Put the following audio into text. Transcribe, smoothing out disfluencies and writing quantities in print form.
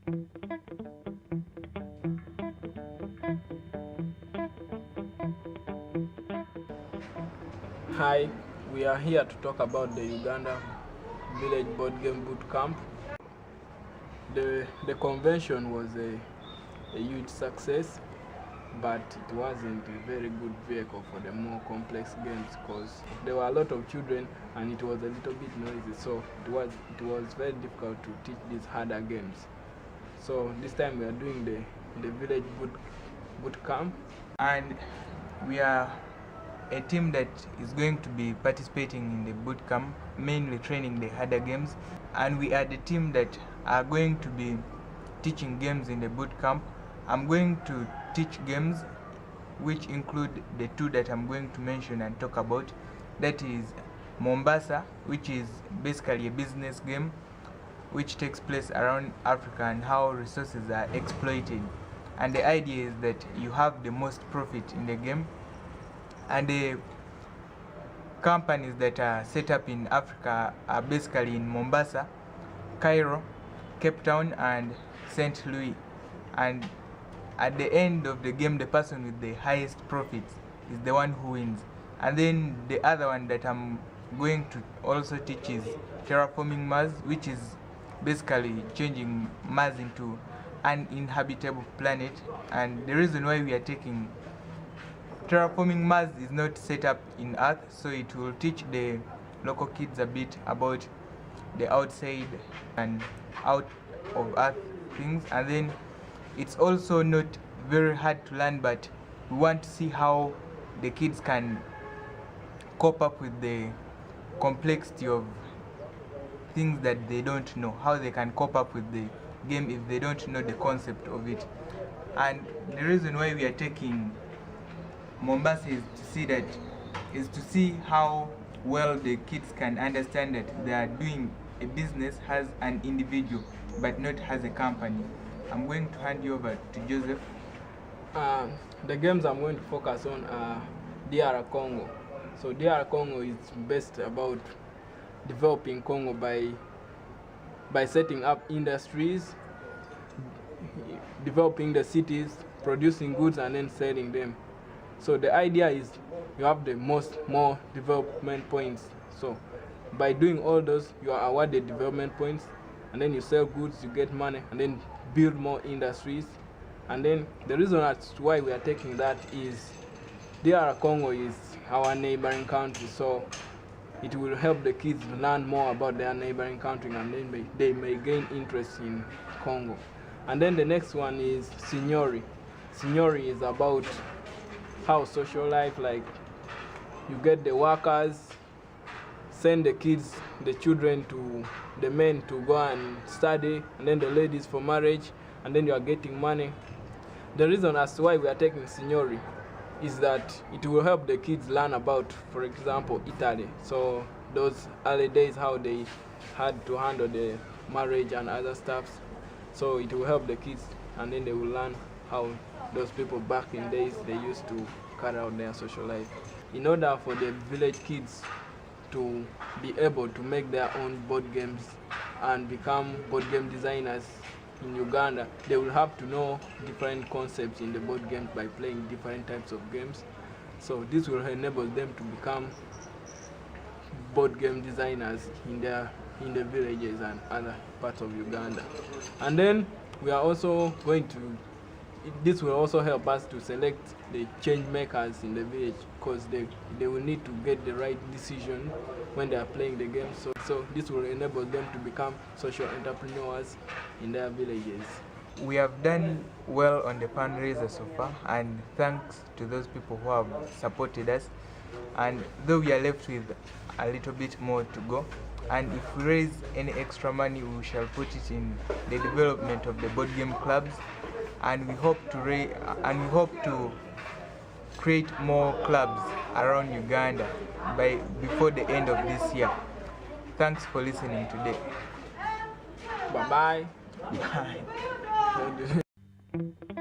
Hi, we are here to talk about the Uganda Village Boardgame Bootcamp. The convention was a huge success, but it wasn't a very good vehicle for the more complex games because there were a lot of children and it was a little bit noisy, so it was very difficult to teach these harder games. So this time we are doing the Village Bootcamp, and we are a team that is going to be participating in the boot camp, mainly training the harder games, and we are the team that are going to be teaching games in the boot camp. I'm going to teach games which include the two that I'm going to mention and talk about. That is Mombasa, which is basically a business game which takes place around Africa and how resources are exploited, and the idea is that you have the most profit in the game. And the companies that are set up in Africa are basically in Mombasa, Cairo, Cape Town and St. Louis. And at the end of the game, the person with the highest profits is the one who wins. And then the other one that I'm going to also teach is terraforming Mars, which is basically changing Mars into an inhabitable planet. And the reason why we are taking terraforming Mars is not set up in Earth, so it will teach the local kids a bit about the outside and out of Earth things. And then it's also not very hard to learn, but we want to see how the kids can cope up with the complexity of things that they don't know, how they can cope up with the game if they don't know the concept of it. And the reason why we are taking Mombasa is to see how well the kids can understand that they are doing a business as an individual but not as a company. I'm going to hand you over to Joseph. The games I'm going to focus on are DR Congo. So DR Congo is best about developing Congo by setting up industries, developing the cities, producing goods and then selling them. So the idea is you have the more development points. So by doing all those, you are awarded development points, and then you sell goods, you get money, and then build more industries. And then the reason as to why we are taking that is DR Congo is our neighboring country, so it will help the kids learn more about their neighboring country, and then they may gain interest in Congo. And then the next one is Signori. Signori is about how social life, like you get the workers, send the kids, the children to the men to go and study, and then the ladies for marriage, and then you are getting money. The reason as to why we are taking Signori is that it will help the kids learn about, for example, Italy. So those early days, how they had to handle the marriage and other stuff. So it will help the kids, and then they will learn how those people back in days they used to carry out their social life. In order for the village kids to be able to make their own board games and become board game designers in Uganda, they will have to know different concepts in the board games by playing different types of games. So this will enable them to become board game designers in the villages and other parts of Uganda. And then we are also going to, this will also help us to select the change makers in the village, because they will need to get the right decision when they are playing the game. So this will enable them to become social entrepreneurs in their villages. We have done well on the fundraiser so far, and thanks to those people who have supported us. And though we are left with a little bit more to go, and if we raise any extra money, we shall put it in the development of the board game clubs, and we hope to create more clubs around Uganda before the end of this year. Thanks for listening today. Bye-bye. Bye.